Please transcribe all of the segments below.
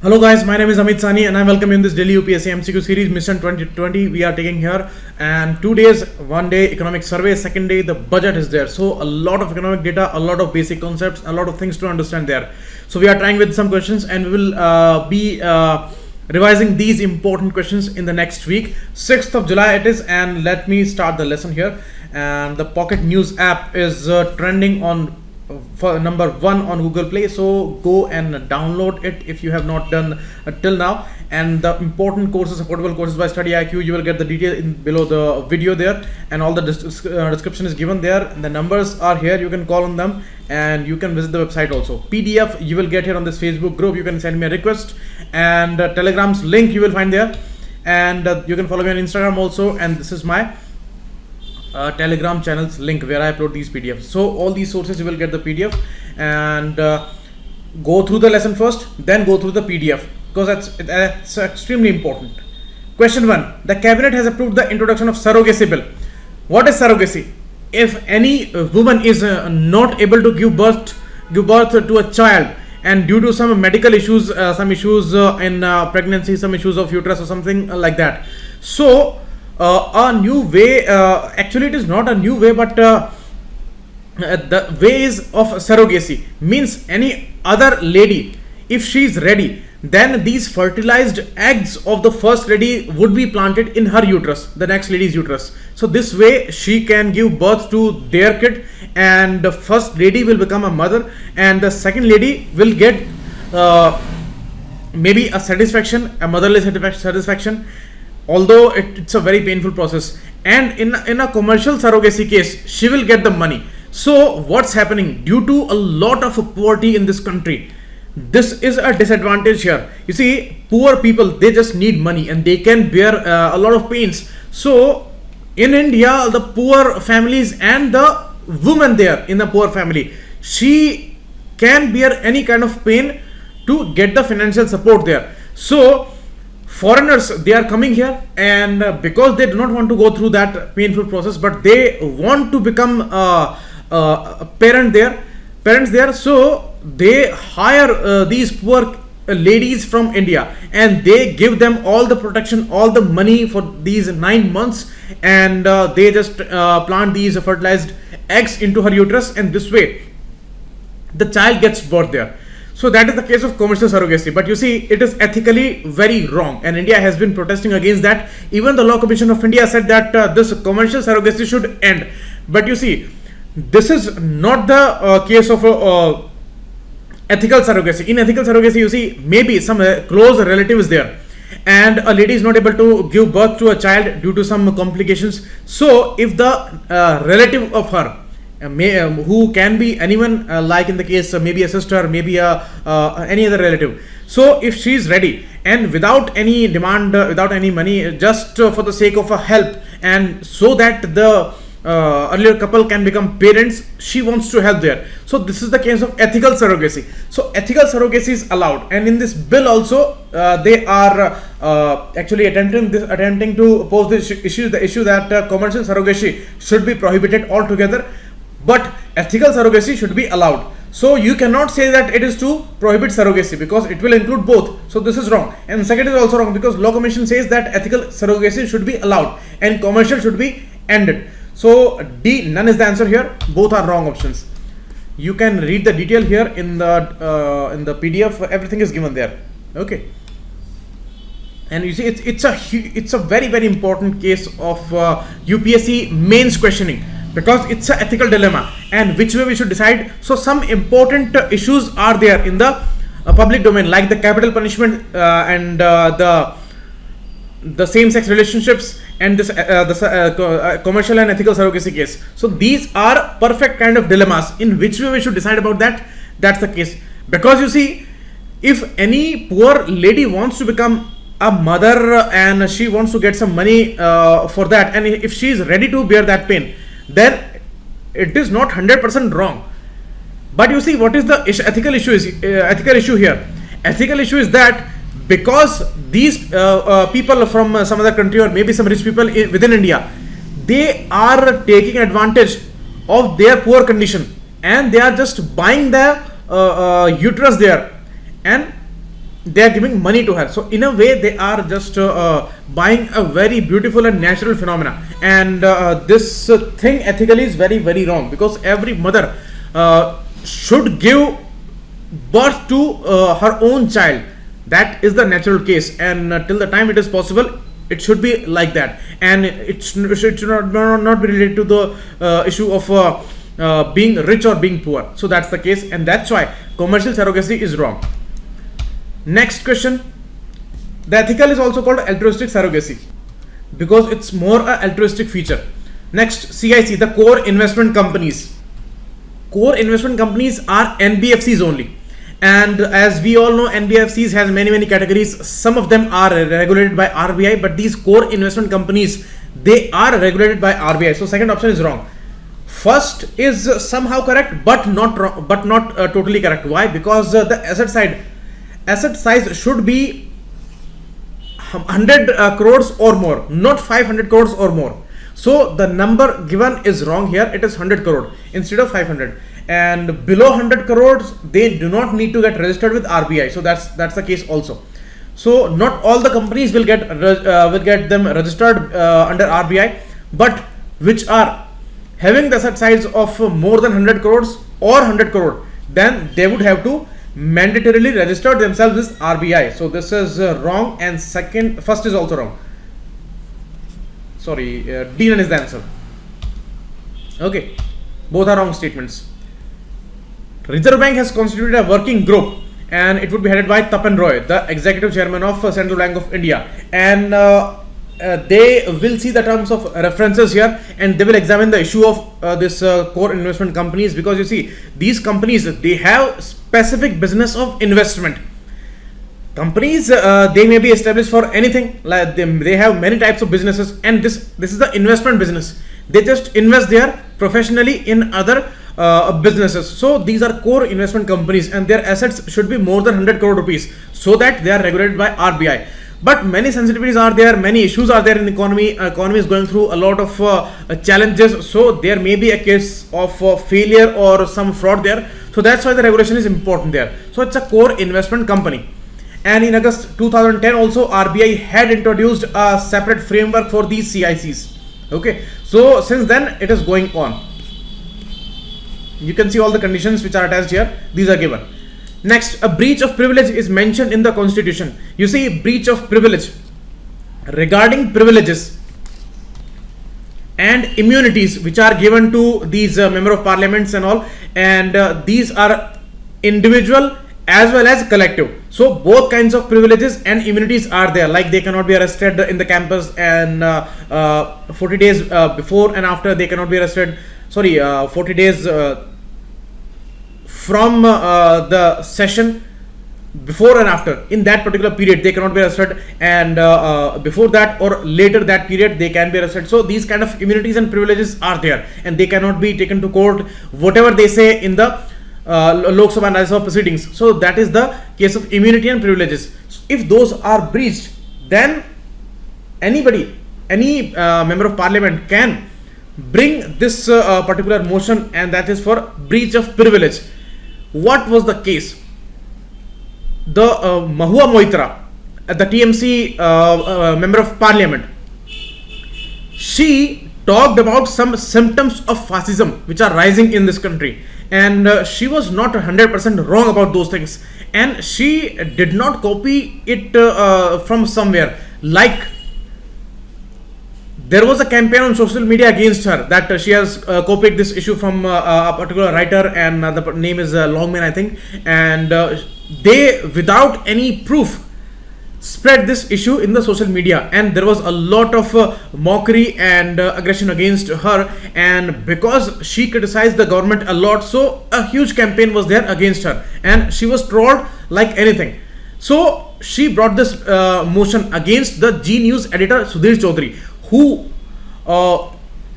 Hello guys, my name is Amit Sani and I welcome you in this daily UPSC MCQ series Mission 2020 we are taking here. And 2 days, 1 day economic survey, second day the budget is there. So a lot of economic data, a lot of basic concepts, a lot of things to understand there. So we are trying with some questions and we will be revising these important questions in the next week. 6th of July it is, and let me start the lesson here. And the Pocket News app is trending on for number 1 on Google Play, so go and download it if you have not done till now. And the important courses, affordable courses by StudyIQ, you will get the detail in below the video there, and all the description is given there. The numbers are here, you can call on them, and you can visit the website also. PDF you will get here on this Facebook group, you can send me a request, and Telegram's link you will find there, and you can follow me on Instagram also, and this is my Telegram channel's link where I upload these PDFs. So all these sources you will get the PDF, and go through the lesson first, then go through the PDF, because that's extremely important. Question 1: the cabinet has approved the introduction of surrogacy bill. What is surrogacy? If any woman is not able to give birth to a child, and due to some medical issues, some issues in pregnancy, some issues of uterus or something like that, so a new way, actually it is not a new way, but the ways of surrogacy means any other lady, if she is ready, then these fertilized eggs of the first lady would be planted in her uterus, the next lady's uterus. So this way she can give birth to their kid, and the first lady will become a mother, and the second lady will get maybe a satisfaction, a motherly satisfaction, although it's a very painful process. And in a commercial surrogacy case, she will get the money. So what's happening? Due to a lot of poverty in this country, this is a disadvantage here. You see, poor people, they just need money and they can bear a lot of pains. So in India, the poor families and the woman there in the poor family, she can bear any kind of pain to get the financial support there. So foreigners, they are coming here, and because they do not want to go through that painful process, but they want to become a parents there, so they hire these poor ladies from India, and they give them all the protection, all the money for these 9 months, and they just plant these fertilized eggs into her uterus, and this way the child gets birth there. So that is the case of commercial surrogacy. But you see, it is ethically very wrong, and India has been protesting against that. Even the Law Commission of India said that this commercial surrogacy should end. But you see, this is not the case of ethical surrogacy. In ethical surrogacy, you see, maybe some close relative is there, and a lady is not able to give birth to a child due to some complications. So if the relative of her, who can be anyone, like in the case maybe a sister, maybe any other relative, so if she is ready and without any demand, without any money, just for the sake of a help, and so that the earlier couple can become parents, she wants to help there. So this is the case of ethical surrogacy. So ethical surrogacy is allowed, and in this bill also they are actually attempting to pose this issue, the issue that commercial surrogacy should be prohibited altogether, but ethical surrogacy should be allowed. So you cannot say that it is to prohibit surrogacy, because it will include both. So this is wrong. And second is also wrong, because Law Commission says that ethical surrogacy should be allowed and commercial should be ended. So D, none is the answer here. Both are wrong options. You can read the detail here in the PDF. Everything is given there. Okay. And you see, it's a very, very important case of UPSC mains questioning, because it's an ethical dilemma and which way we should decide. So some important issues are there in the public domain, like the capital punishment and the same-sex relationships, and this commercial and ethical surrogacy case. So these are perfect kind of dilemmas in which way we should decide about that. That's the case, because you see, if any poor lady wants to become a mother and she wants to get some money for that, and if she is ready to bear that pain, then it is not 100% wrong. But you see, what is the ethical issue here? Ethical issue is that because these people from some other country, or maybe some rich people within India, they are taking advantage of their poor condition, and they are just buying the uterus there, and they are giving money to her. So in a way they are just buying a very beautiful and natural phenomena, and this thing ethically is very very wrong, because every mother should give birth to her own child. That is the natural case, and till the time it is possible, it should be like that, and it should not be related to the issue of being rich or being poor. So that's the case, and that's why commercial surrogacy is wrong. Next question. The ethical is also called altruistic surrogacy because it's more a altruistic feature. Next, CIC, the core investment companies. Core investment companies are NBFCs only, and as we all know, NBFCs has many categories. Some of them are regulated by RBI, but these core investment companies, they are regulated by RBI. So second option is wrong. First is somehow correct, but not wrong, but not totally correct. Why? Because the asset size should be 100 crores or more, not 500 crores or more. So the number given is wrong here. It is 100 crore instead of 500, and below 100 crores they do not need to get registered with RBI. So that's the case also. So not all the companies will get them registered under RBI, but which are having the asset size of more than 100 crores or 100 crore, then they would have to mandatorily register themselves with RBI. So this is wrong, and first is also wrong. Sorry, D9 is the answer. Okay, both are wrong statements. Reserve Bank has constituted a working group, and it would be headed by Tapan Roy, the executive chairman of Central Bank of India, and they will see the terms of references here, and they will examine the issue of this core investment companies, because you see, these companies, they have specific business of investment. Companies, they may be established for anything, like they have many types of businesses, and this is the investment business. They just invest there professionally in other businesses. So these are core investment companies, and their assets should be more than 100 crore rupees, so that they are regulated by RBI. But many sensitivities are there, many issues are there in the economy. Economy is going through a lot of challenges, so there may be a case of failure or some fraud there. So that's why the regulation is important there. So it's a core investment company. And in August 2010 also, RBI had introduced a separate framework for these CICs. Okay, so since then it is going on. You can see all the conditions which are attached here. These are given. Next, a breach of privilege is mentioned in the constitution. You see, breach of privilege, regarding privileges and immunities which are given to these member of parliaments and all, and these are individual as well as collective. So both kinds of privileges and immunities are there, like they cannot be arrested in the campus, and 40 days before and after they cannot be arrested. 40 days from the session, before and after, in that particular period they cannot be arrested, and before that or later that period they can be arrested. So these kind of immunities and privileges are there, and they cannot be taken to court whatever they say in the Lok Sabha and Rajya Sabha proceedings. So that is the case of immunity and privileges. If those are breached, then any member of parliament can bring this particular motion, and that is for breach of privilege. What was the case? The Mahua Moitra, the TMC member of parliament, she talked about some symptoms of fascism which are rising in this country, and she was not 100% wrong about those things, and she did not copy it from somewhere. Like, there was a campaign on social media against her that she has copied this issue from a particular writer, and the name is Longman, I think, and they, without any proof, spread this issue in the social media, and there was a lot of mockery and aggression against her, and because she criticized the government a lot, so a huge campaign was there against her, and she was trolled like anything. So she brought this motion against the G News editor Sudhir Chaudhary, who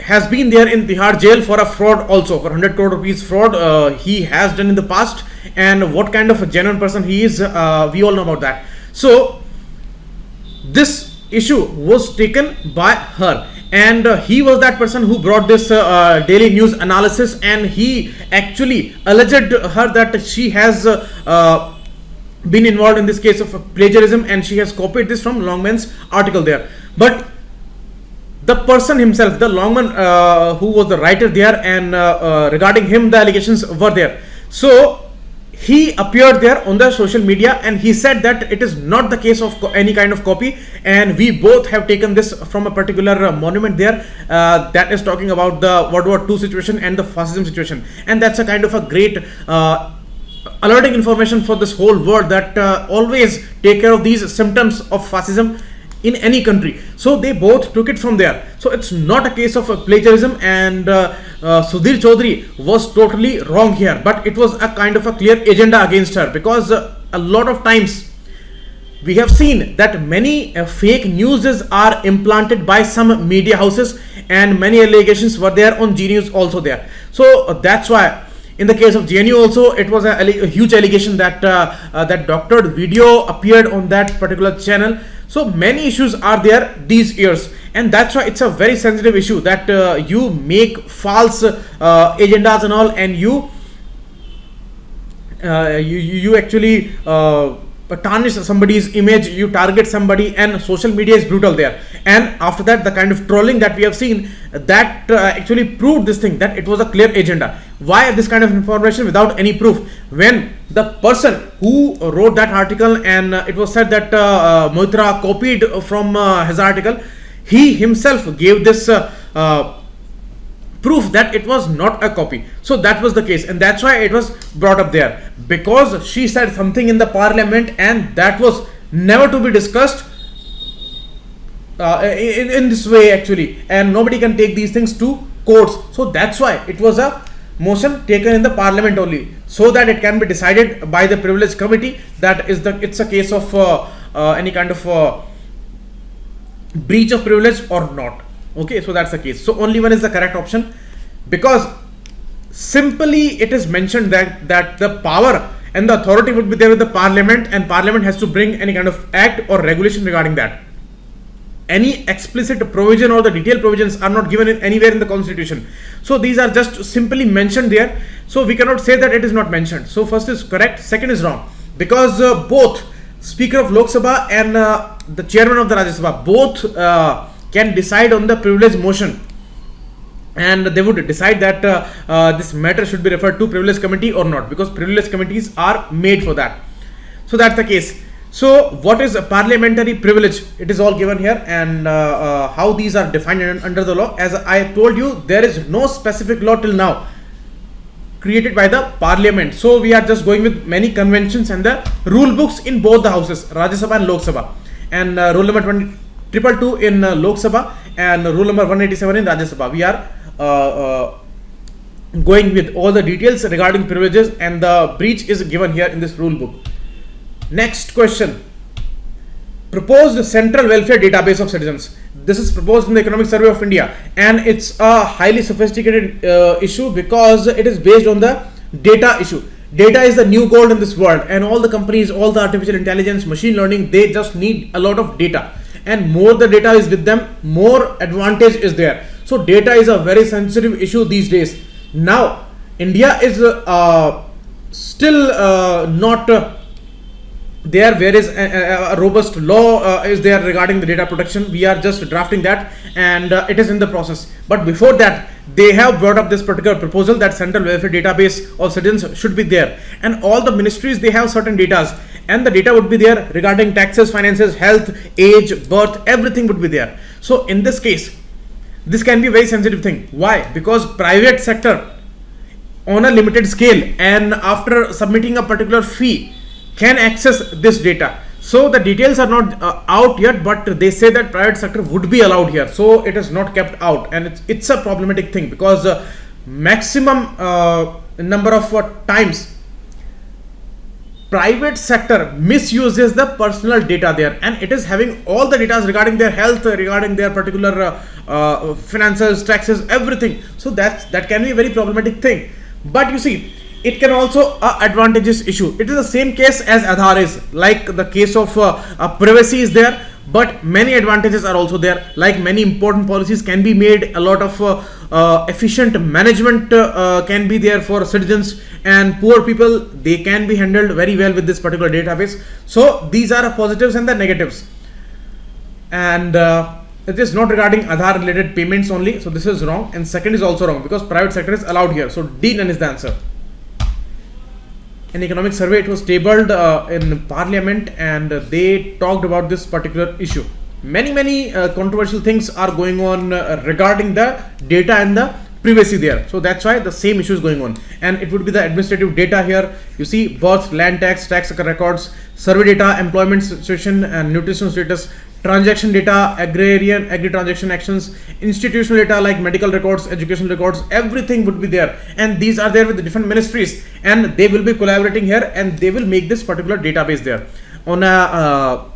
has been there in Tihar jail for a fraud also, for 100 crore rupees fraud he has done in the past, and what kind of a genuine person he is, we all know about that. So this issue was taken by her, and he was that person who brought this daily news analysis, and he actually alleged her that she has been involved in this case of plagiarism, and she has copied this from Longman's article there. But the person himself, the Longman, who was the writer there, and regarding him the allegations were there. So he appeared there on the social media and he said that it is not the case of any kind of copy, and we both have taken this from a particular monument there that is talking about the World War II situation and the fascism situation. And that's a kind of a great alerting information for this whole world, that always take care of these symptoms of fascism in any country. So they both took it from there. So it's not a case of plagiarism, and Sudhir Chaudhary was totally wrong here, but it was a kind of a clear agenda against her, because a lot of times we have seen that many fake news are implanted by some media houses, and many allegations were there on G News also there. So that's why in the case of GNU also, it was a huge allegation that that doctored video appeared on that particular channel. So many issues are there these years, and that's why it's a very sensitive issue, that you make false agendas and all, and you actually tarnish somebody's image, you target somebody, and social media is brutal there. And after that, the kind of trolling that we have seen, that actually proved this thing, that it was a clear agenda. Why this kind of information without any proof, when the person who wrote that article, and it was said that Moitra copied from his article, he himself gave this proof that it was not a copy. So that was the case, and that's why it was brought up there, because she said something in the parliament, and that was never to be discussed in this way actually, and nobody can take these things to courts. So that's why it was a motion taken in the parliament only, so that it can be decided by the privilege committee that it's a case of any kind of breach of privilege or not. Okay, so that's the case. So only one is the correct option, because simply it is mentioned that the power and the authority would be there with the parliament, and parliament has to bring any kind of act or regulation regarding that. Any explicit provision or the detailed provisions are not given anywhere in the constitution. So these are just simply mentioned there. So we cannot say that it is not mentioned. So first is correct, second is wrong, because both Speaker of Lok Sabha and the Chairman of the Rajya Sabha both can decide on the privilege motion, and they would decide that this matter should be referred to privilege committee or not, because privilege committees are made for that. So that's the case. So what is a parliamentary privilege? It is all given here, and how these are defined under the law. As I told you, there is no specific law till now created by the parliament. So we are just going with many conventions and the rule books in both the houses, Rajya Sabha and Lok Sabha, and rule number 222 in Lok Sabha and rule number 187 in Rajya Sabha. We are going with all the details regarding privileges, and the breach is given here in this rule book. Next question. Proposed central welfare database of citizens. This is proposed in the Economic Survey of India, and it's a highly sophisticated issue, because it is based on the data issue. Data is the new gold in this world, and all the companies, all the artificial intelligence, machine learning, they just need a lot of data, and more the data is with them, more advantage is there. So data is a very sensitive issue these days. Now India is still not there. Where is a robust law is there regarding the data protection. We are just drafting that, and it is in the process. But before that, they have brought up this particular proposal that central welfare database of citizens should be there, and all the ministries, they have certain datas, and the data would be there regarding taxes, finances, health, age, birth, everything would be there. So in this case, this can be a very sensitive thing. Why? Because private sector on a limited scale, and after submitting a particular fee, can access this data. So the details are not out yet, but they say that private sector would be allowed here. So it is not kept out, and it's a problematic thing, because maximum number of times private sector misuses the personal data there, and it is having all the data regarding their health, regarding their particular finances, taxes, everything. So that can be a very problematic thing. But you see, it can also advantageous issue. It is the same case as Aadhaar is, like the case of privacy is there. but many advantages are also there, like many important policies can be made, a lot of efficient management can be there for citizens, and poor people, they can be handled very well with this particular database. So these are the positives and the negatives. And it is not regarding Aadhaar related payments only, so this is wrong, and second is also wrong because private sector is allowed here. So D, none is the answer. An economic survey, it was tabled in Parliament, and they talked about this particular issue. Many controversial things are going on regarding the data and the privacy there. So that's why the same issue is going on, and it would be the administrative data here. You see birth, land tax, tax records, survey data, employment situation and nutrition status, transaction data, agri-transaction actions, institutional data like medical records, education records, everything would be there, and these are there with the different ministries, and they will be collaborating here, and they will make this particular database there on a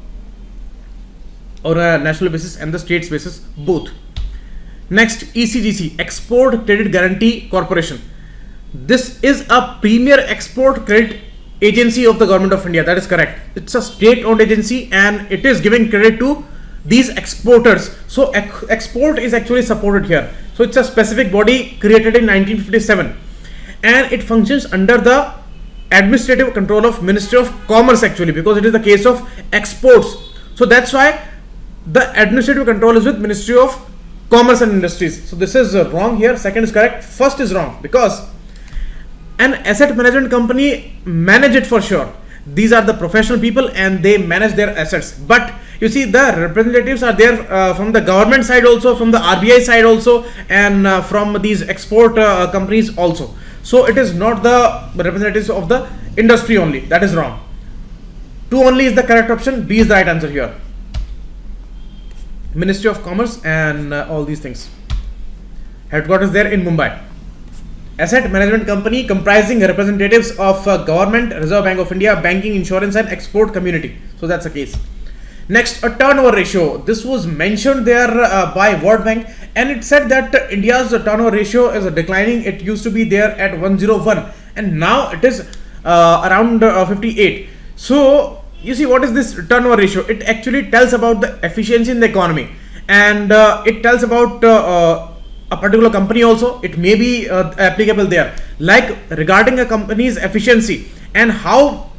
national basis and the states basis both. Next, ECGC, Export Credit Guarantee Corporation. This is a premier export credit agency of the government of India. That is correct. It's a state-owned agency, and it is giving credit to these exporters. So export is actually supported here. So it's a specific body created in 1957, and it functions under the administrative control of Ministry of Commerce actually, because it is the case of exports. So that's why the administrative control is with Ministry of Commerce and Industries. So this is wrong here. Second is correct. First is wrong because an asset management company manage it for sure. These are the professional people, and they manage their assets. But you see, the representatives are there from the government side also, from the RBI side also, and from these export companies also. So it is not the representatives of the industry only. That is wrong. 2 only is the correct option. B is the right answer here. Ministry of Commerce and all these things. Headquarters there in Mumbai. Asset management company comprising representatives of government, Reserve Bank of India, banking, insurance and export community. So that's the case. Next, a turnover ratio. This was mentioned there by World Bank, and it said that India's turnover ratio is declining. It used to be there at 101, and now it is around 58. So you see, what is this turnover ratio? It actually tells about the efficiency in the economy, and it tells about a particular company also. It may be applicable there, like regarding a company's efficiency and how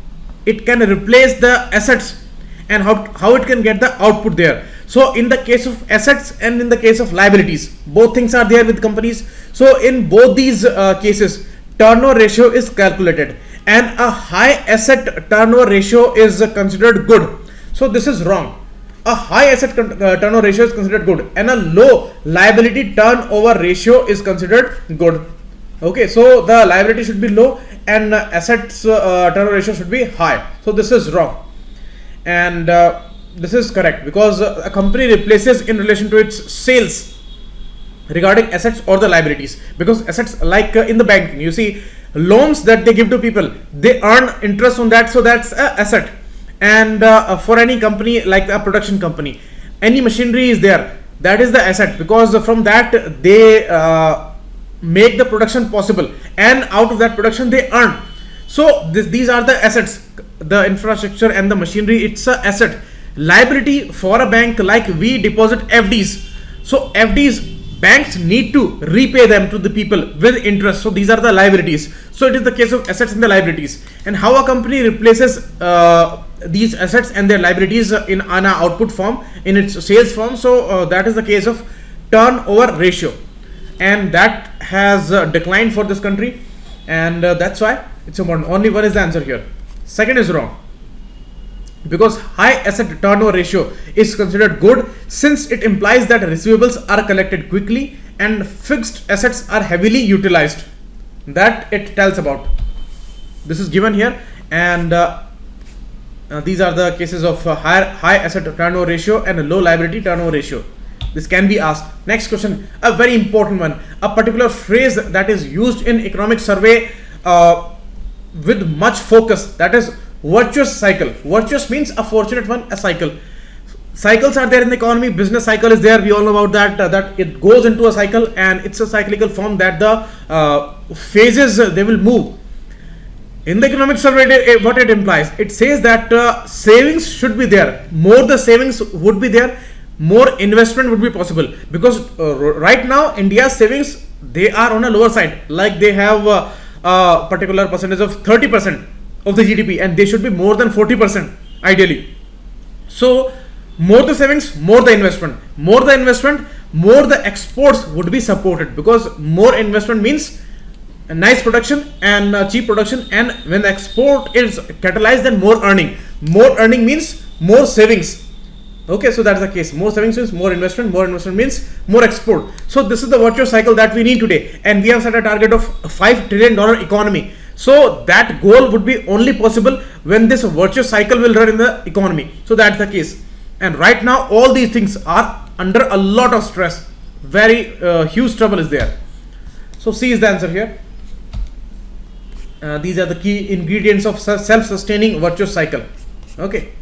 it can replace the assets and how it can get the output there. So in the case of assets and in the case of liabilities, both things are there with companies. So in both these cases, turnover ratio is calculated, and a high asset turnover ratio is considered good. So this is wrong. A high asset turnover ratio is considered good, and a low liability turnover ratio is considered good. Okay, so the liability should be low and assets turnover ratio should be high. So this is wrong, and this is correct because a company replaces in relation to its sales regarding assets or the liabilities. Because assets, like in the bank, you see loans that they give to people, they earn interest on that, so that's an asset. And for any company like a production company, any machinery is there, that is the asset, because from that they make the production possible, and out of that production they earn. So these are the assets, the infrastructure and the machinery, it's a asset. Liability for a bank, like we deposit FDs, so FDs, banks need to repay them to the people with interest. So these are the liabilities. So it is the case of assets and the liabilities. And how a company replaces these assets and their liabilities in an output form, in its sales form. So that is the case of turnover ratio, and that has declined for this country, and that's why it's important. Only one is the answer here. Second is wrong, because high asset turnover ratio is considered good since it implies that receivables are collected quickly and fixed assets are heavily utilized. That it tells about. This is given here, and these are the cases of high asset turnover ratio and a low liability turnover ratio. This can be asked. Next question, a very important one. A particular phrase that is used in economic survey with much focus, that is virtuous cycle. Virtuous means a fortunate one, a cycle. Cycles are there in the economy. Business cycle is there. We all know about that. That it goes into a cycle, and it's a cyclical form that the phases they will move. In the economic survey, what it implies, it says that savings should be there. More the savings would be there, more investment would be possible, because right now India's savings, they are on a lower side, like they have a particular percentage of 30% of the GDP, and they should be more than 40% ideally. So more the savings, more the investment, more the investment, more the exports would be supported, because more investment means a nice production and cheap production, and when the export is catalyzed, then more earning means more savings. Okay, so that's the case. More savings means more investment means more export. So this is the virtuous cycle that we need today, and we have set a target of $5 trillion economy. So that goal would be only possible when this virtuous cycle will run in the economy. So that's the case, and right now all these things are under a lot of stress. Very huge trouble is there. So C is the answer here. These are the key ingredients of self-sustaining virtuous cycle. Okay.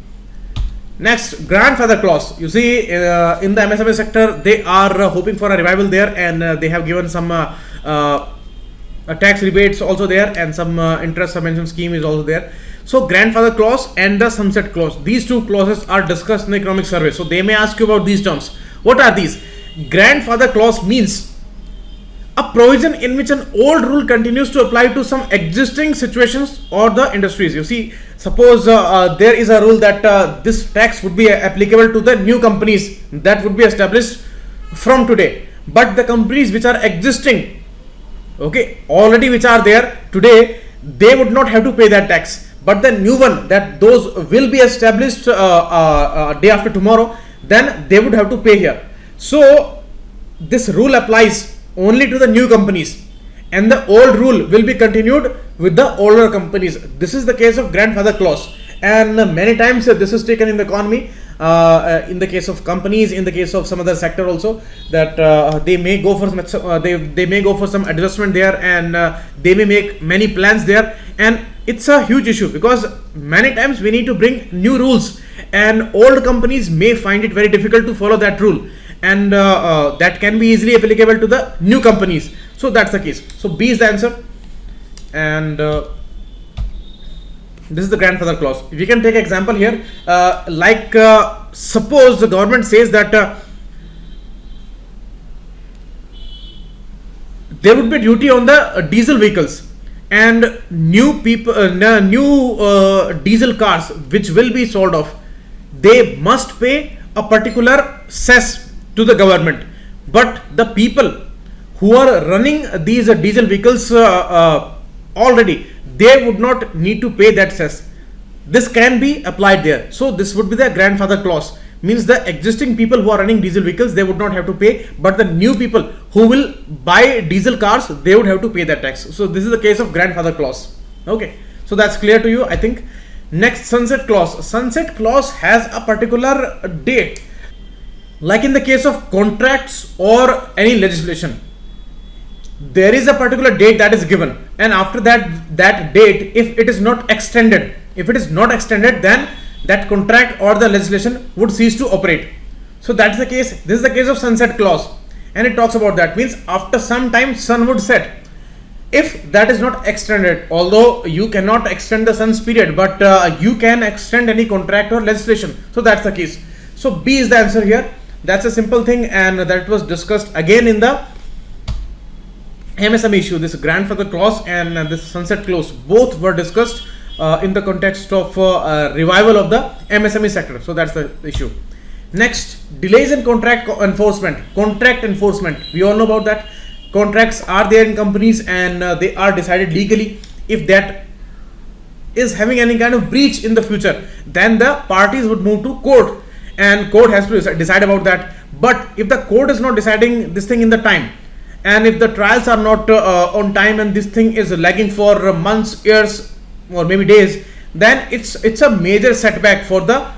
Next, grandfather clause. You see, in the MSME sector, they are hoping for a revival there, and they have given some tax rebates also there, and some interest subvention scheme is also there. So grandfather clause and the sunset clause, these two clauses are discussed in the economic survey. So they may ask you about these terms. What are these? Grandfather clause means a provision in which an old rule continues to apply to some existing situations or the industries. You see, suppose there is a rule that this tax would be applicable to the new companies that would be established from today, but the companies which are existing, okay, already which are there today, they would not have to pay that tax, but the new one, that those will be established day after tomorrow, then they would have to pay here. So this rule applies only to the new companies, and the old rule will be continued with the older companies. This is the case of grandfather clause, and many times this is taken in the economy, in the case of companies, in the case of some other sector also, that they may go for some, they may go for some adjustment there, and they may make many plans there, and it's a huge issue, because many times we need to bring new rules, and old companies may find it very difficult to follow that rule, and that can be easily applicable to the new companies. So that's the case. So B is the answer, and this is the grandfather clause. We can take example here, like suppose the government says that there would be duty on the diesel vehicles, and new diesel cars which will be sold off, they must pay a particular cess to the government, but the people who are running these diesel vehicles already, they would not need to pay that cess. This can be applied there. So this would be the grandfather clause, means the existing people who are running diesel vehicles, they would not have to pay, but the new people who will buy diesel cars, they would have to pay that tax. So this is the case of grandfather clause. Okay, so that's clear to you, I think. Next, sunset clause. Sunset clause has a particular date, like in the case of contracts or any legislation. There is a particular date that is given, and after that date, if it is not extended, then that contract or the legislation would cease to operate. So that's the case. This is the case of sunset clause, and it talks about that, means after some time sun would set. If that is not extended, although you cannot extend the sun's period, but you can extend any contract or legislation. So that's the case. So B is the answer here. That's a simple thing, and that was discussed again in the MSME issue. This grandfather clause and this sunset clause, both were discussed in the context of revival of the MSME sector. So that's the issue. Next, delays in contract enforcement. Contract enforcement, we all know about that. Contracts are there in companies, and they are decided legally. If that is having any kind of breach in the future, then the parties would move to court, and court has to decide about that. But if the court is not deciding this thing in the time, and if the trials are not on time, and this thing is lagging for months, years, or maybe days, then it's a major setback for the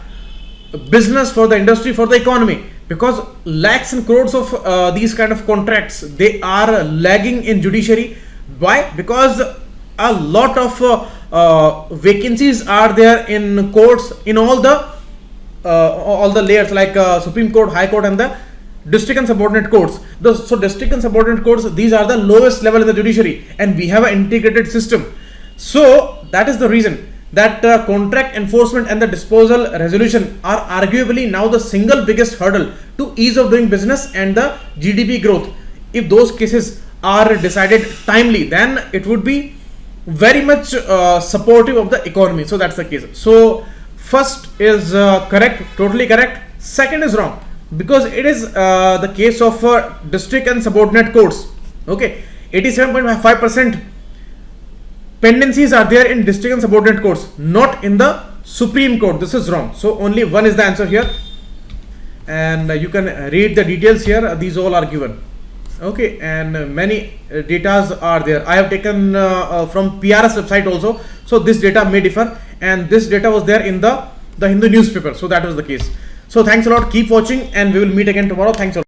business, for the industry, for the economy, because lakhs and crores of these kind of contracts, they are lagging in judiciary. Why? Because a lot of vacancies are there in courts, in all the layers, like Supreme Court, High Court, and the district and subordinate courts. So district and subordinate courts, these are the lowest level in the judiciary, and we have an integrated system. So that is the reason that contract enforcement and the disposal resolution are arguably now the single biggest hurdle to ease of doing business and the GDP growth. If those cases are decided timely, then it would be very much supportive of the economy. So that's the case. So first is correct, totally correct. Second is wrong, because it is the case of district and subordinate courts. Okay, 87.5% pendencies are there in district and subordinate courts, not in the Supreme Court. This is wrong. So only one is the answer here, and you can read the details here. These all are given. Okay, and many datas are there. I have taken from PRS website also. So this data may differ, and this data was there in the Hindu newspaper. So that was the case. So thanks a lot. Keep watching, and we will meet again tomorrow. Thanks a lot.